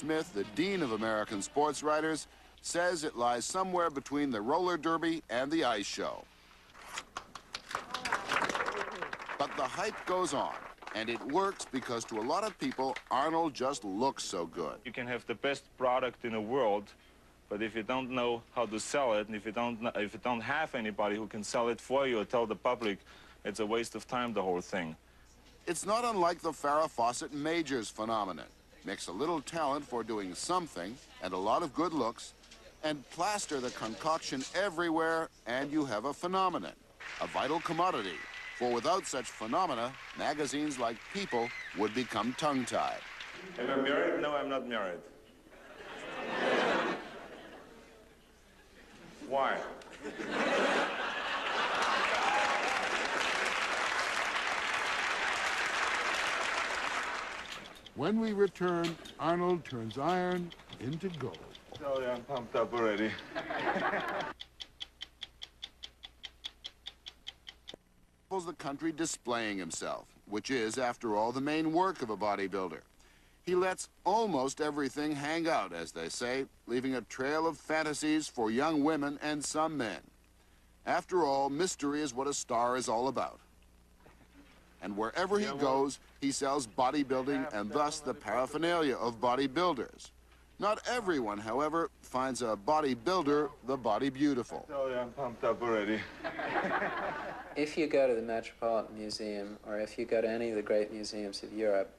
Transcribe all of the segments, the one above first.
Smith, the dean of American sports writers, says it lies somewhere between the roller derby and the ice show. But the hype goes on, and it works because to a lot of people, Arnold just looks so good. You can have the best product in the world, but if you don't know how to sell it, and if you don't have anybody who can sell it for you or tell the public, it's a waste of time, the whole thing. It's not unlike the Farrah Fawcett Majors phenomenon. Mix a little talent for doing something and a lot of good looks, and plaster the concoction everywhere, and you have a phenomenon, a vital commodity. For without such phenomena, magazines like People would become tongue-tied. Am I married? No, I'm not married. Why? When we return, Arnold turns iron into gold. Oh, yeah, I'm pumped up already. The country displaying himself, which is, after all, the main work of a bodybuilder. He lets almost everything hang out, as they say, leaving a trail of fantasies for young women and some men. After all, mystery is what a star is all about. And wherever he goes, he sells bodybuilding and thus the paraphernalia of bodybuilders. Not everyone, however, finds a bodybuilder the body beautiful. Oh, yeah, I'm pumped up already. If you go to the Metropolitan Museum, or if you go to any of the great museums of Europe,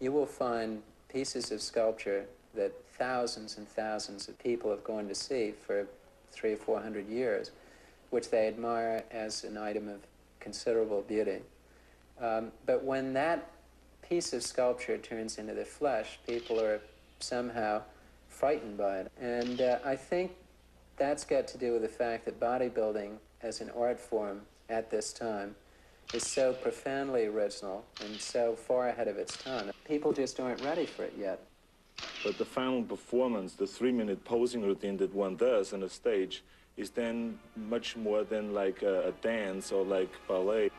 you will find pieces of sculpture that thousands and thousands of people have gone to see for 300 or 400 years, which they admire as an item of considerable beauty. But when that piece of sculpture turns into the flesh, people are somehow frightened by it. And I think that's got to do with the fact that bodybuilding as an art form at this time is so profoundly original and so far ahead of its time. People just aren't ready for it yet. But the final performance, the 3-minute posing routine that one does on a stage, is then much more than like a dance or like ballet.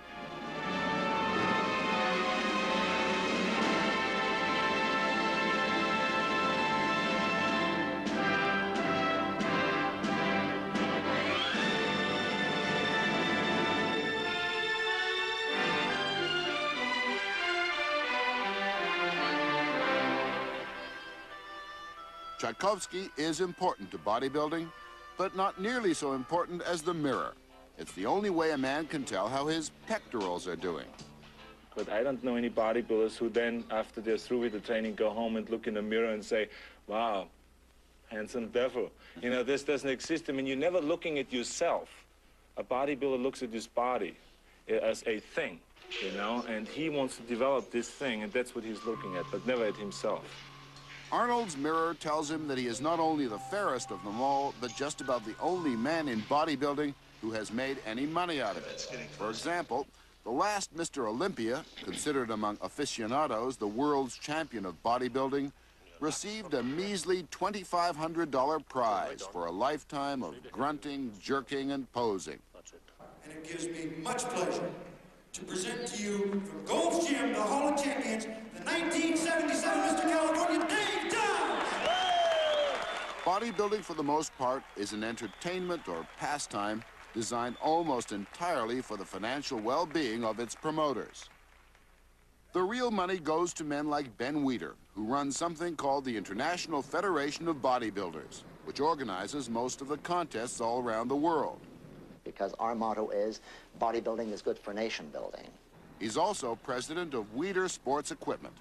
Tchaikovsky is important to bodybuilding, but not nearly so important as the mirror. It's the only way a man can tell how his pectorals are doing. But I don't know any bodybuilders who then, after they're through with the training, go home and look in the mirror and say, wow, handsome devil. You know, this doesn't exist. I mean, you're never looking at yourself. A bodybuilder looks at his body as a thing, you know, and he wants to develop this thing, and that's what he's looking at, but never at himself. Arnold's mirror tells him that he is not only the fairest of them all, but just about the only man in bodybuilding who has made any money out of it. For example, the last Mr. Olympia, considered among aficionados the world's champion of bodybuilding, received a measly $2,500 prize for a lifetime of grunting, jerking, and posing. And it gives me much pleasure to present to you from Gold's Gym, the Hall of Champions, the 1977 Mr. California, Dave Downs! Bodybuilding, for the most part, is an entertainment or pastime designed almost entirely for the financial well-being of its promoters. The real money goes to men like Ben Weider, who runs something called the International Federation of Bodybuilders, which organizes most of the contests all around the world. Because our motto is, bodybuilding is good for nation building. He's also president of Weider Sports Equipment,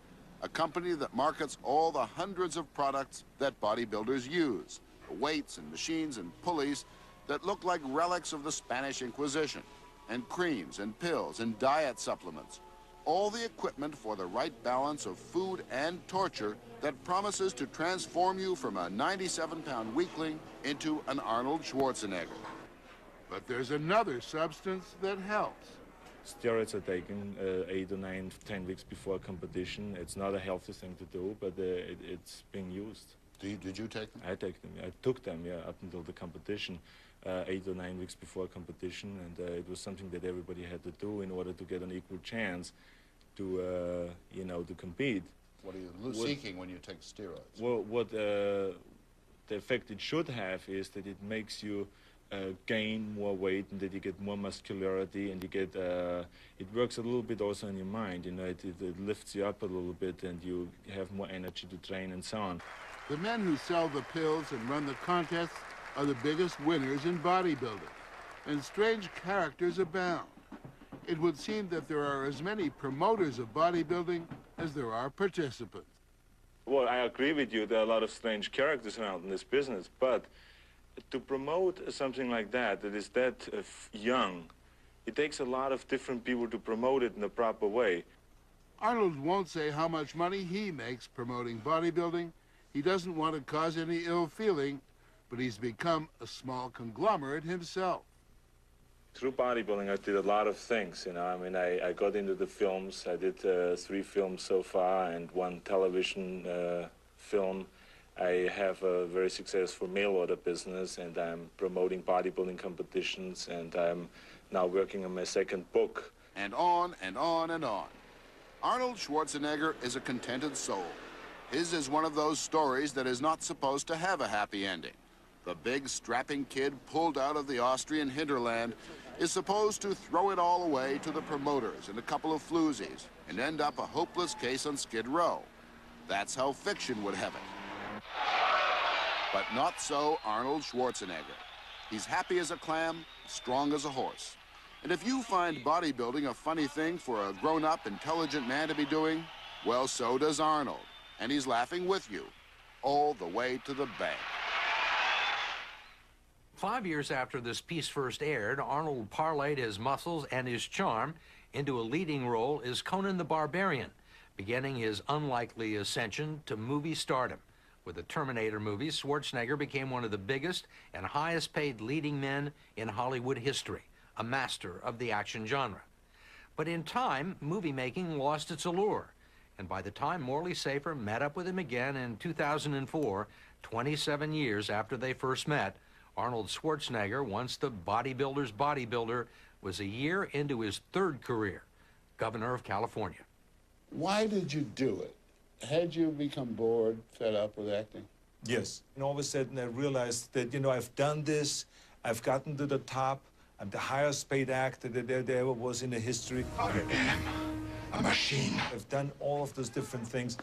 a company that markets all the hundreds of products that bodybuilders use, the weights and machines and pulleys that look like relics of the Spanish Inquisition, and creams and pills and diet supplements, all the equipment for the right balance of food and torture that promises to transform you from a 97-pound weakling into an Arnold Schwarzenegger. But there's another substance that helps. Steroids are taken 8 or 9, 10 weeks before a competition. It's not a healthy thing to do, but it's being used. Did you take them? I take them. I took them, yeah, up until the competition, 8 or 9 weeks before a competition, and it was something that everybody had to do in order to get an equal chance to, you know, to compete. What are you seeking when you take steroids? Well, what the effect it should have is that it makes you gain more weight, and that you get more muscularity, and you get it works a little bit also on your mind. You know, it lifts you up a little bit, and you have more energy to train and so on. The men who sell the pills and run the contests are the biggest winners in bodybuilding, and strange characters abound. It would seem that there are as many promoters of bodybuilding as there are participants. Well, I agree with you. There are a lot of strange characters around in this business, but to promote something like that is that young, it takes a lot of different people to promote it in the proper way. Arnold won't say how much money he makes promoting bodybuilding. He doesn't want to cause any ill feeling, but he's become a small conglomerate himself. Through bodybuilding, I did a lot of things, you know. I mean, I got into the films. I did 3 films so far and 1 television film. I have a very successful mail order business, and I'm promoting bodybuilding competitions, and I'm now working on my 2nd book. And on and on and on. Arnold Schwarzenegger is a contented soul. His is one of those stories that is not supposed to have a happy ending. The big, strapping kid pulled out of the Austrian hinterland is supposed to throw it all away to the promoters and a couple of floozies and end up a hopeless case on Skid Row. That's how fiction would have it. But not so Arnold Schwarzenegger. He's happy as a clam, strong as a horse. And if you find bodybuilding a funny thing for a grown-up, intelligent man to be doing, well, so does Arnold. And he's laughing with you, all the way to the bank. 5 years after this piece first aired, Arnold parlayed his muscles and his charm into a leading role as Conan the Barbarian, beginning his unlikely ascension to movie stardom. With the Terminator movies, Schwarzenegger became one of the biggest and highest paid leading men in Hollywood history, a master of the action genre. But in time, movie making lost its allure. And by the time Morley Safer met up with him again in 2004, 27 years after they first met, Arnold Schwarzenegger, once the bodybuilder's bodybuilder, was a year into his 3rd career, governor of California. Why did you do it? Had you become bored, fed up with acting? Yes. And all of a sudden I realized that, you know, I've done this, I've gotten to the top, I'm the highest paid actor that there ever was in the history. I am a machine. I've done all of those different things.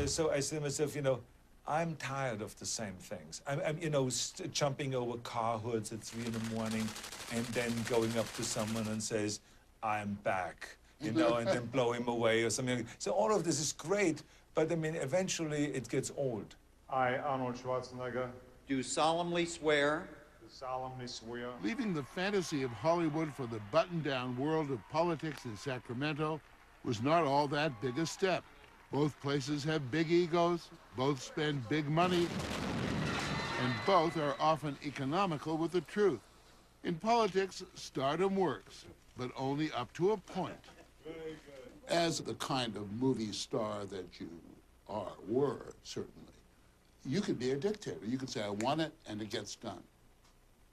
So I said to myself, you know, I'm tired of the same things. I'm you know, jumping over car hoods at 3 in the morning and then going up to someone and says, I'm back, you know, and then blow him away or something. So all of this is great, but I mean, eventually it gets old. I, Arnold Schwarzenegger, do solemnly swear. solemnly swear. Leaving the fantasy of Hollywood for the button-down world of politics in Sacramento was not all that big a step. Both places have big egos, both spend big money, and both are often economical with the truth. In politics, stardom works, but only up to a point. As the kind of movie star that you were, certainly, you could be a dictator. You could say, I want it, and it gets done.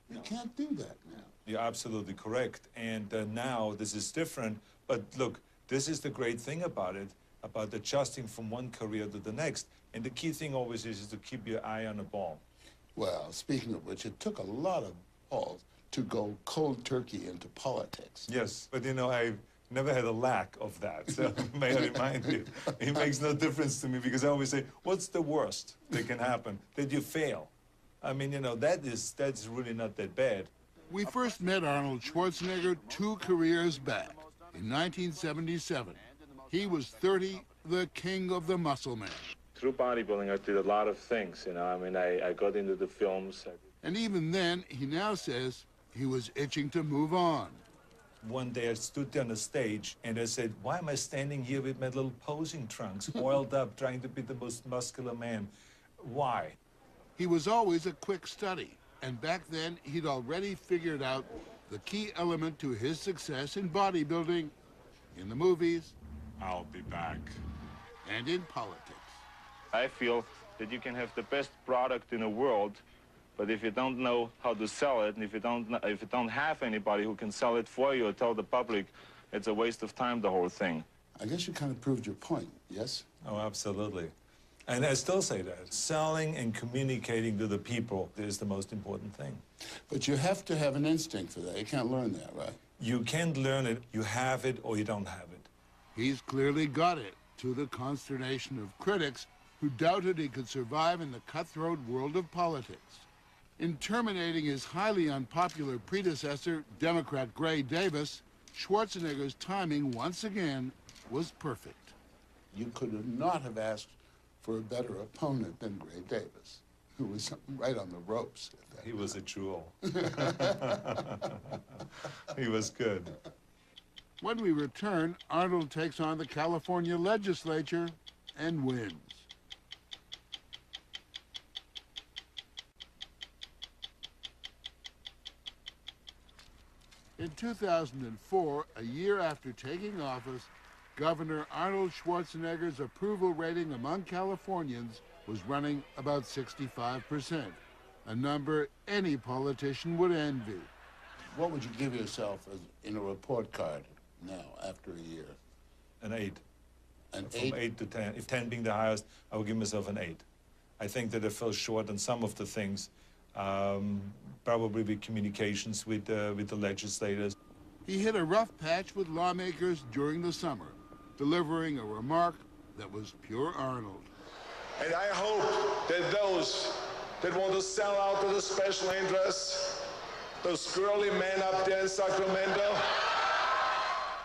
You can't do that now. You're absolutely correct. And now this is different. But look, this is the great thing about it, about adjusting from one career to the next. And the key thing always is to keep your eye on the ball. Well, speaking of which, it took a lot of balls to go cold turkey into politics. Yes, but you know, I've never had a lack of that. So may I remind you, it makes no difference to me because I always say, what's the worst that can happen? That you fail. I mean, you know, that's really not that bad. We first met Arnold Schwarzenegger 2 careers back, in 1977. He was 30, the king of the muscle man. Through bodybuilding, I did a lot of things, you know. I mean, I got into the films. And even then, he now says he was itching to move on. One day I stood there on the stage and I said, why am I standing here with my little posing trunks, oiled up, trying to be the most muscular man? Why? He was always a quick study, and back then he'd already figured out the key element to his success in bodybuilding, in the movies, I'll be back. and in politics. I feel that you can have the best product in the world, but if you don't know how to sell it, and if you don't have anybody who can sell it for you or tell the public, it's a waste of time, the whole thing. I guess you kind of proved your point, yes? Oh, absolutely. And I still say that. Selling and communicating to the people is the most important thing. But you have to have an instinct for that. You can't learn that, right? You can't learn it. You have it or you don't have it. He's clearly got it, to the consternation of critics who doubted he could survive in the cutthroat world of politics. In terminating his highly unpopular predecessor, Democrat Gray Davis, Schwarzenegger's timing once again was perfect. You could not have asked for a better opponent than Gray Davis, who was right on the ropes. He was a jewel. He was good. When we return, Arnold takes on the California legislature and wins. In 2004, a year after taking office, Governor Arnold Schwarzenegger's approval rating among Californians was running about 65%, a number any politician would envy. What would you give yourself in a report card now, after a year? An 8. An From 8? 8 to 10. If 10 being the highest, I would give myself an 8. I think that I fell short on some of the things, probably with communications with the legislators. He hit a rough patch with lawmakers during the summer, delivering a remark that was pure Arnold. And I hope that those that want to sell out to the special interests, those girly men up there in Sacramento.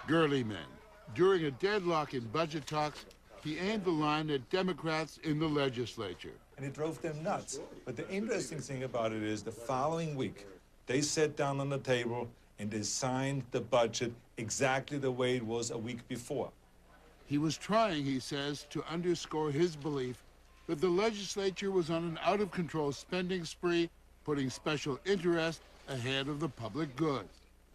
Girly men. During a deadlock in budget talks, he aimed the line at Democrats in the legislature. And it drove them nuts. But the interesting thing about it is the following week, they sat down on the table and they signed the budget exactly the way it was a week before. He was trying, he says, to underscore his belief that the legislature was on an out-of-control spending spree, putting special interest ahead of the public good.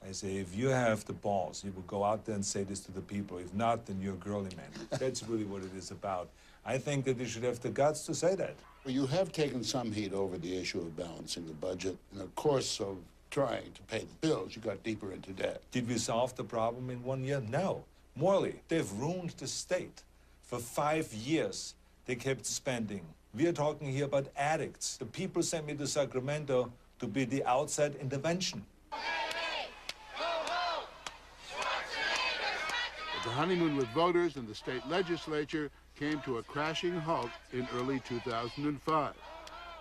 I say, if you have the balls, you will go out there and say this to the people. If not, then you're a girly man. That's really what it is about. I think that you should have the guts to say that. Well, you have taken some heat over the issue of balancing the budget. In the course of trying to pay the bills, you got deeper into debt. Did we solve the problem in 1 year? No. Morally, they've ruined the state. For 5 years, they kept spending. We are talking here about addicts. The people sent me to Sacramento to be the outside intervention. The honeymoon with voters and the state legislature came to a crashing halt in early 2005.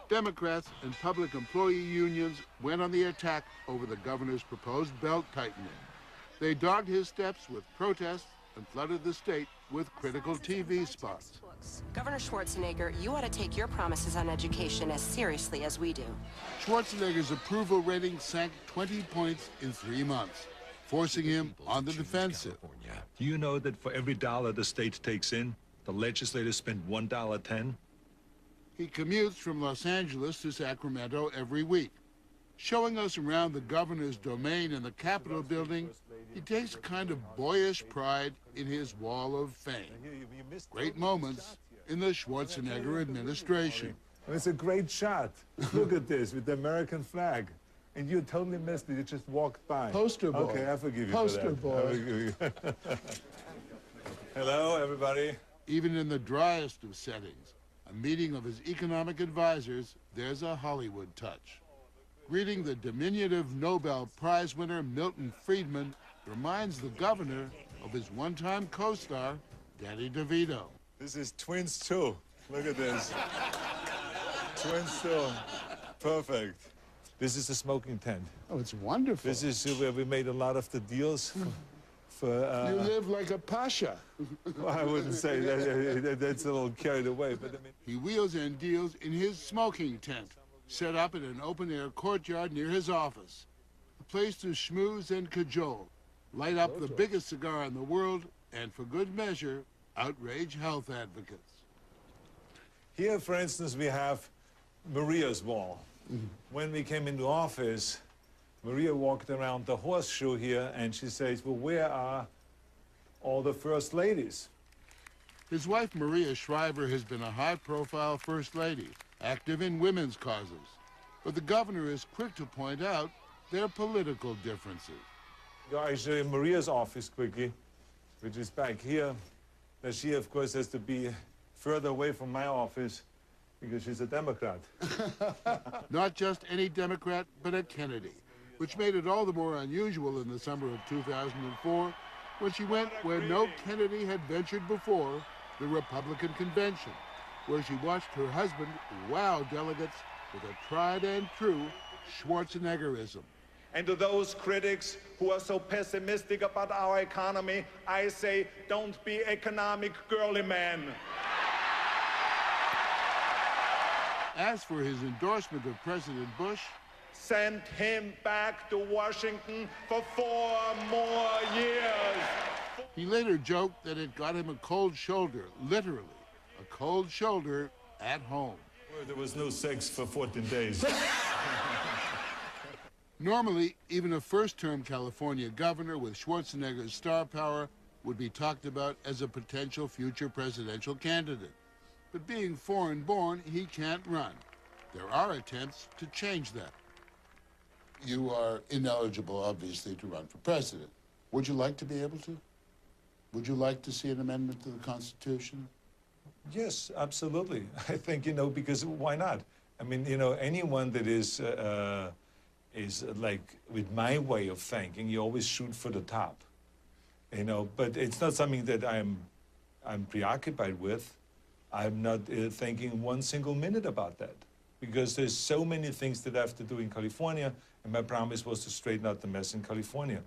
Democrats and public employee unions went on the attack over the governor's proposed belt tightening. They dogged his steps with protests and flooded the state with critical TV spots. Governor Schwarzenegger, you ought to take your promises on education as seriously as we do. Schwarzenegger's approval rating sank 20 points in 3 months, forcing him on the defensive. Do you know that for every dollar the state takes in, the legislators spend $1.10? He commutes from Los Angeles to Sacramento every week. Showing us around the governor's domain in the Capitol building, he takes a kind of boyish pride in his wall of fame. Great moments in the Schwarzenegger administration. And it's a great shot. Look at this with the American flag. And you totally missed it. You just walked by. Poster boy. Okay, I forgive you Poster for that. boy. Hello, everybody. Even in the driest of settings, a meeting of his economic advisors, there's a Hollywood touch. Greeting the diminutive Nobel Prize winner Milton Friedman reminds the governor of his one-time co-star, Danny DeVito. This is Twins 2. Look at this. Twins 2. Perfect. This is the smoking tent. Oh, it's wonderful. This is where we made a lot of the deals for You live like a pasha. well, I wouldn't say that. That's a little carried away, but I mean... He wheels and deals in his smoking tent, set up in an open-air courtyard near his office. A place to schmooze and cajole, light up the biggest cigar in the world, and for good measure, outrage health advocates. Here, for instance, we have Maria's wall. When we came into office, Maria walked around the horseshoe here, and she says, well, where are all the first ladies? His wife, Maria Shriver, has been a high-profile first lady, active in women's causes. But the governor is quick to point out their political differences. I show you Maria's office quickly. which is back here. Now she, of course, has to be further away from my office because she's a Democrat. Not just any Democrat, but a Kennedy, which made it all the more unusual in the summer of 2004 when she went where no Kennedy had ventured before, the Republican convention, where she watched her husband wow delegates with a tried and true Schwarzeneggerism. And to those critics who are so pessimistic about our economy, I say, don't be economic girly man. As for his endorsement of President Bush, send him back to Washington for 4 more years. He later joked that it got him a cold shoulder, literally, a cold shoulder at home. Well, there was no sex for 14 days. Normally, even a first-term California governor with Schwarzenegger's star power would be talked about as a potential future presidential candidate. But being foreign-born, he can't run. There are attempts to change that. You are ineligible, obviously, to run for president. Would you like to be able to? Would you like to see an amendment to the Constitution? Yes, absolutely. I think, because why not? I mean, anyone that is like, with my way of thinking, you always shoot for the top, but it's not something that I'm preoccupied with. I'm not thinking one single minute about that because there's so many things that I have to do in California, and my promise was to straighten out the mess in California.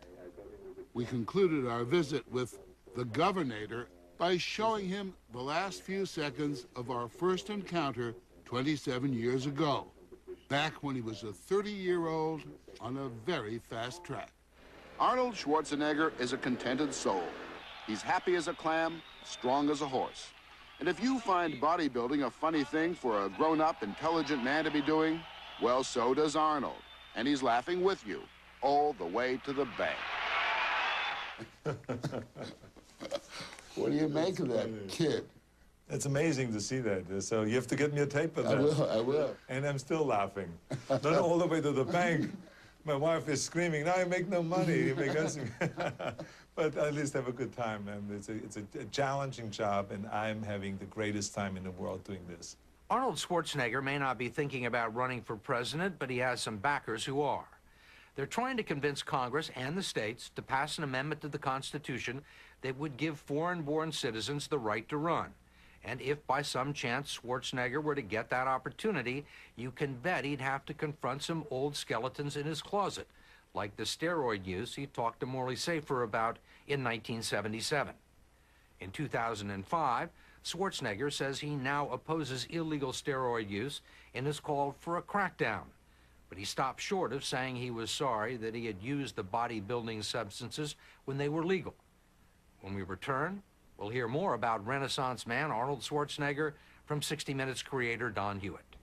We concluded our visit with the Governator by showing him the last few seconds of our first encounter 27 years ago, back when he was a 30-year-old on a very fast track. Arnold Schwarzenegger is a contented soul. He's happy as a clam, strong as a horse. And if you find bodybuilding a funny thing for a grown-up, intelligent man to be doing, well, so does Arnold. And he's laughing with you all the way to the bank. What do you make of that kid? It's amazing to see that. So you have to get me a tape of that. I will. And I'm still laughing. Not all the way to the bank. My wife is screaming, now I make no money. But at least have a good time. And it's a challenging job, and I'm having the greatest time in the world doing this. Arnold Schwarzenegger may not be thinking about running for president, but he has some backers who are. They're trying to convince Congress and the states to pass an amendment to the Constitution that would give foreign-born citizens the right to run. And if by some chance Schwarzenegger were to get that opportunity, you can bet he'd have to confront some old skeletons in his closet, like the steroid use he talked to Morley Safer about in 1977. In 2005, Schwarzenegger says he now opposes illegal steroid use and has called for a crackdown. But he stopped short of saying he was sorry that he had used the bodybuilding substances when they were legal. When we return, we'll hear more about Renaissance man Arnold Schwarzenegger from 60 Minutes creator Don Hewitt.